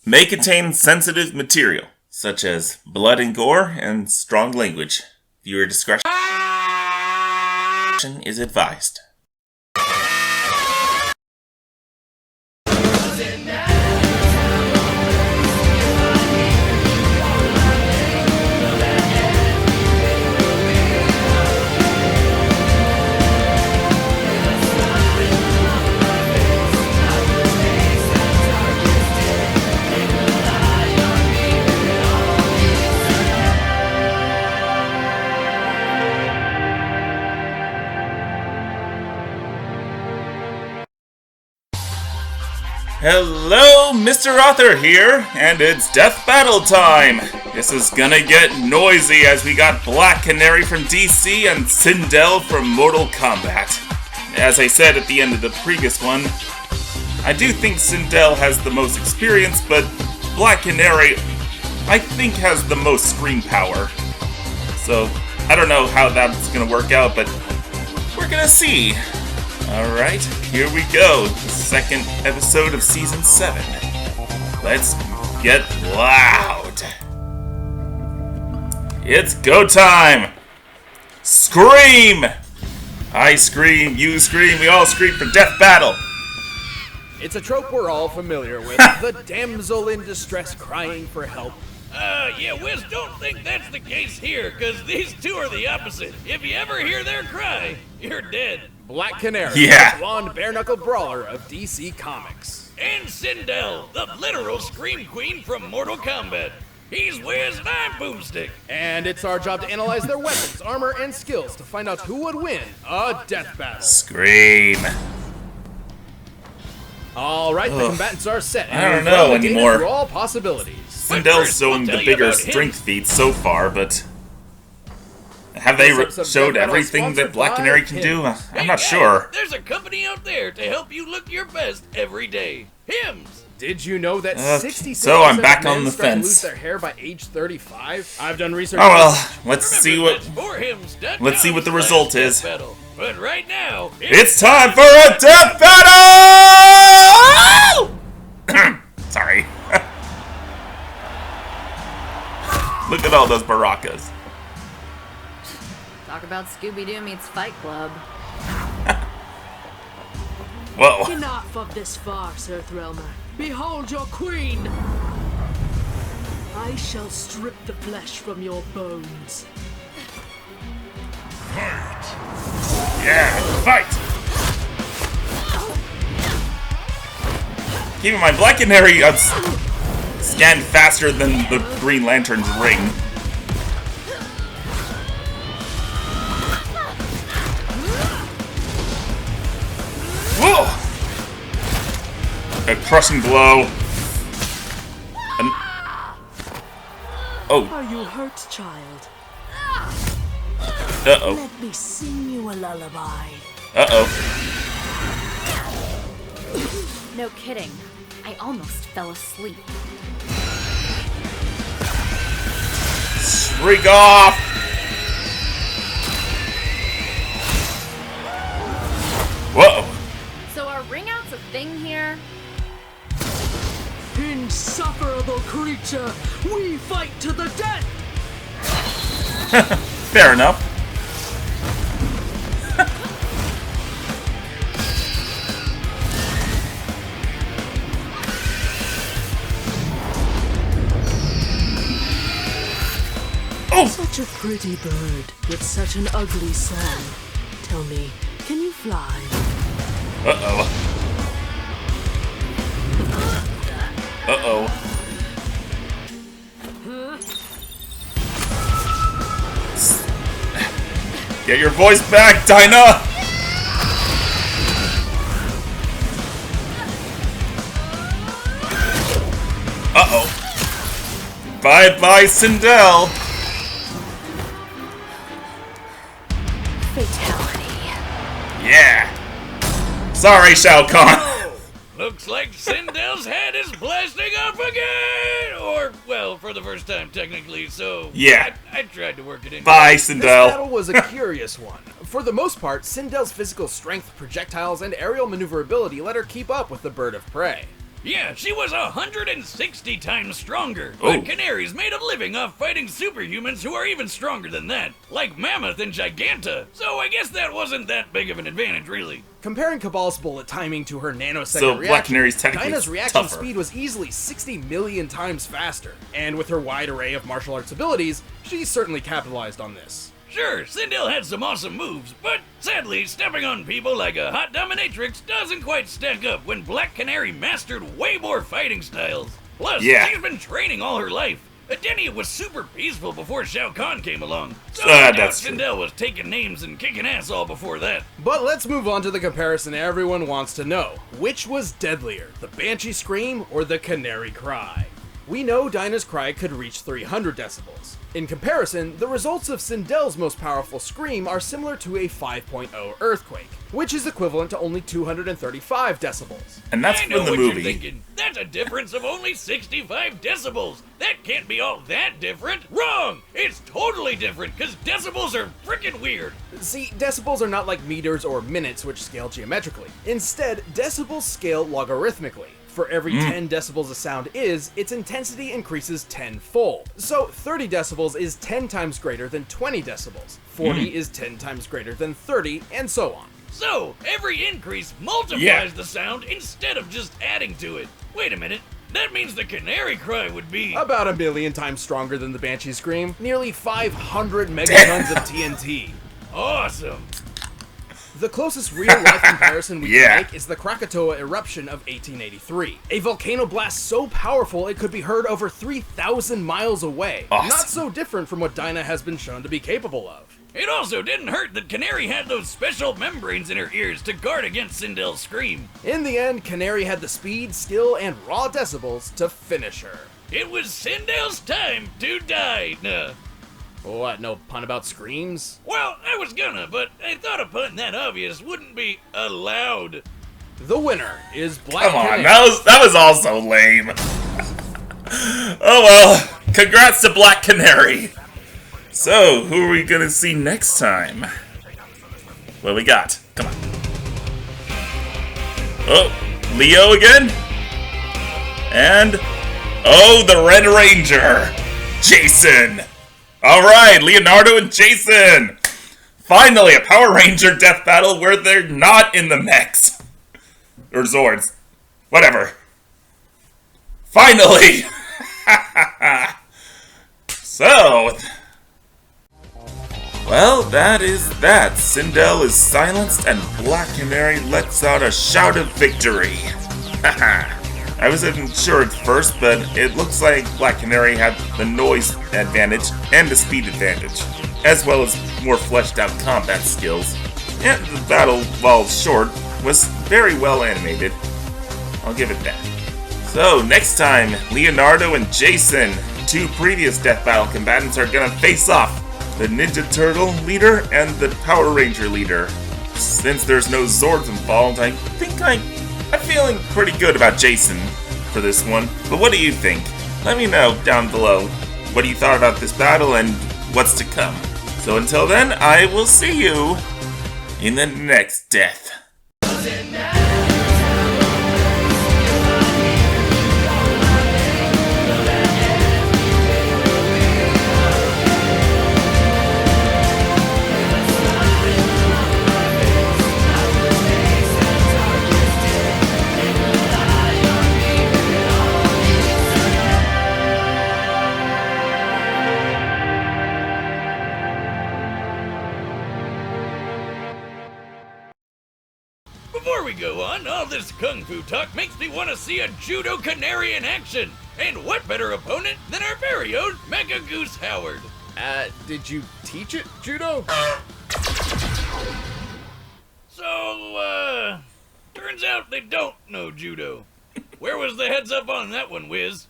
may contain sensitive material, such as blood and gore and strong language. Viewer discretion is advised. Hello, Mr. Author here, and it's death battle time! This is gonna get noisy as we got Black Canary from DC and Sindel from Mortal Kombat. As I said at the end of the previous one, I do think Sindel has the most experience, but Black Canary, I think, has the most screen power. So, I don't know how that's gonna work out, but we're gonna see. Alright, here we go. The second episode of Season 7. Let's get loud. It's go time! Scream! I scream, you scream, we all scream for death battle! It's a trope we're all familiar with. The damsel in distress crying for help. Yeah, Wiz, don't think that's the case here, because these two are the opposite. If you ever hear their cry, you're dead. Black Canary, Yeah. the blonde bare-knuckle brawler of DC Comics. And Sindel, the literal scream queen from Mortal Kombat. He's Wiz and I'm Boomstick. And it's our job to analyze their weapons, armor, and skills to find out who would win a death battle. Scream. All right, the combatants are set. And I don't we've know run the gamut anymore. through all possibilities. Sindel's showing the bigger strength feats so far, but have they showed everything that Black Canary can do? I'm not sure. There's a company out there to help you look your best every day. Hims. Did you know that 66% so I'm back of men on the start to fence. lose their hair by age 35? I've done research. Oh well, let's see what the result is. Battle. But right now, It's time for a death battle! Sorry. Look at all those baracas. Talk about Scooby-Doo meets Fight Club. Whoa. Enough of this farce, Earthrealmer. Behold your queen! I shall strip the flesh from your bones. Yeah, fight! Keep in mind, Black Canary scanned faster than the Green Lantern's ring. Whoa! A crushing blow. Oh. Are you hurt, child? Uh-oh. Let me sing you a lullaby. Uh-oh. No kidding. I almost fell asleep. Shriek off! Whoa. So are ring outs a thing here? Insufferable creature, we fight to the death! Fair enough. Oh! Such a pretty bird with such an ugly song. Tell me, can you fly? Uh-oh. Uh-oh. Get your voice back, Dinah! Uh-oh. Bye-bye, Sindel! Fatality. Yeah! Sorry, Shao Kahn! Looks like Sindel's head is blasting up again! Or, well, for the first time, technically, so... Yeah. I tried to work it in. Bye, This Sindel. battle was a curious one. For the most part, Sindel's physical strength, projectiles, and aerial maneuverability let her keep up with the bird of prey. Yeah, she was 160 times stronger. Oh. But Canary's made a living off fighting superhumans who are even stronger than that, like Mammoth and Giganta. So I guess that wasn't that big of an advantage, really. Comparing Cabal's bullet timing to her nanosecond So reaction, Black Canary's technically Dinah's reaction tougher. speed was easily 60 million times faster. And with her wide array of martial arts abilities, she certainly capitalized on this. Sure, Sindel had some awesome moves, but sadly, stepping on people like a hot dominatrix doesn't quite stack up when Black Canary mastered way more fighting styles. Plus, Yeah. she's been training all her life. Adenia was super peaceful before Shao Kahn came along, so I doubt that's true. Sindel was taking names and kicking ass all before that. But let's move on to the comparison everyone wants to know. Which was deadlier, the Banshee Scream or the Canary Cry? We know Dinah's cry could reach 300 decibels. In comparison, the results of Sindel's most powerful scream are similar to a 5.0 earthquake, which is equivalent to only 235 decibels. And that's I from know the what movie. you're thinking. That's a difference of only 65 decibels. That can't be all that different. Wrong! It's totally different, because decibels are freaking weird. See, decibels are not like meters or minutes, which scale geometrically. Instead, decibels scale logarithmically. For every 10 decibels a sound is, its intensity increases tenfold. So 30 decibels is 10 times greater than 20 decibels, 40 is 10 times greater than 30, and so on. So, every increase multiplies the sound instead of just adding to it. Wait a minute, that means the Canary Cry would be... About 1 million times stronger than the Banshee Scream, nearly 500 megatons of TNT. awesome. The closest real-life comparison we Yeah. can make is the Krakatoa eruption of 1883. A volcano blast so powerful it could be heard over 3,000 miles away. Awesome. Not so different from what Dinah has been shown to be capable of. It also didn't hurt that Canary had those special membranes in her ears to guard against Sindel's scream. In the end, Canary had the speed, skill, and raw decibels to finish her. It was Sindel's time to die. Nah. What, no pun about screams? Well, I was gonna, but I thought a pun that obvious wouldn't be allowed. The winner is Black Come on, Canary. that was also lame. Oh well, congrats to Black Canary. So, who are we gonna see next time? What we got? Come on. Oh, Leo again? And, oh, the Red Ranger, Jason. Alright, Leonardo and Jason! Finally, a Power Ranger death battle where they're not in the mechs. Or Zords. Whatever. Finally! So... well, that is that. Sindel is silenced and Black Canary lets out a shout of victory. Haha. I wasn't sure at first, but it looks like Black Canary had the noise advantage and the speed advantage, as well as more fleshed out combat skills. And the battle, while short, was very well animated. I'll give it that. So, next time, Leonardo and Jason, two previous Death Battle combatants, are gonna face off. The Ninja Turtle leader and the Power Ranger leader. Since there's no Zords involved, I think I'm feeling pretty good about Jason for this one. But what do you think? Let me know down below what you thought about this battle and what's to come. So until then, I will see you in the next death. Before we go on, all this kung fu talk makes me want to see a judo canary in action. And what better opponent than our very own Mecha Goose Howard? Did you teach it, Judo? So, turns out they don't know judo. Where was the heads up on that one, Wiz?